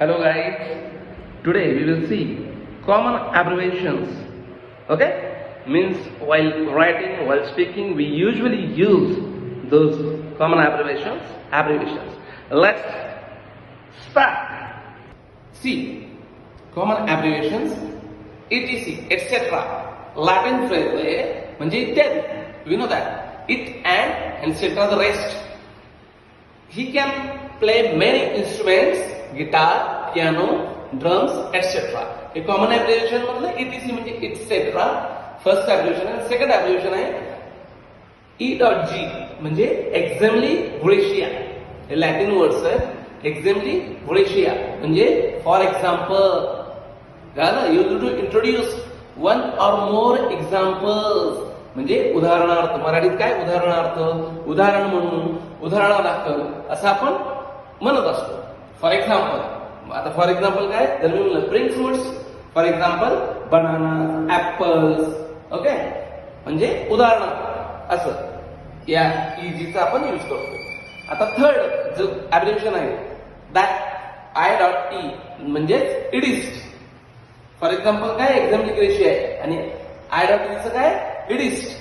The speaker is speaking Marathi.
Hello guys, today we will see common abbreviations. Okay, means while writing, while speaking, we usually use those common abbreviations. Let's start. See, common abbreviations, etc, etc. Latin phrase म्हणजे इत्यादी. We know that it and etc the rest. He can play many instruments, guitar, piano, drums, etc. हे कॉमन ॲब्रिव्हिएशन मधलं etc म्हणजे etc. फर्स्ट ॲब्रिव्हिएशन आहे. सेकंड ॲब्रिव्हिएशन आहे E.G म्हणजे एक्झॅम्पली व्होलेशिया. हे लॅटिन वर्ड्स आहेत. एक्झॅम्पली व्होलेशिया म्हणजे फॉर एक्झाम्पल. झालं, you to introduce one or more examples म्हणजे उदाहरणार्थ. मराठीत काय उदाहरणार्थ, उदाहरण म्हणून, उदाहरणादाखल असं आपण म्हणत असतो. फॉर एक्झाम्पल, आता फॉर एक्झाम्पल काय, जर मी म्हणलं bring fruits, for example banana, apples. Okay, म्हणजे उदाहरणार्थ असं या ईजीचा आपण यूज करतो. आता थर्ड जो ॲब्रिव्हिएशन आहे दॅट I.E म्हणजेच इडिस्ट. फॉर एक्झाम्पल काय एक्झाम्पल ग्रेशिया आहे आणि I.E चं काय इडिस्ट.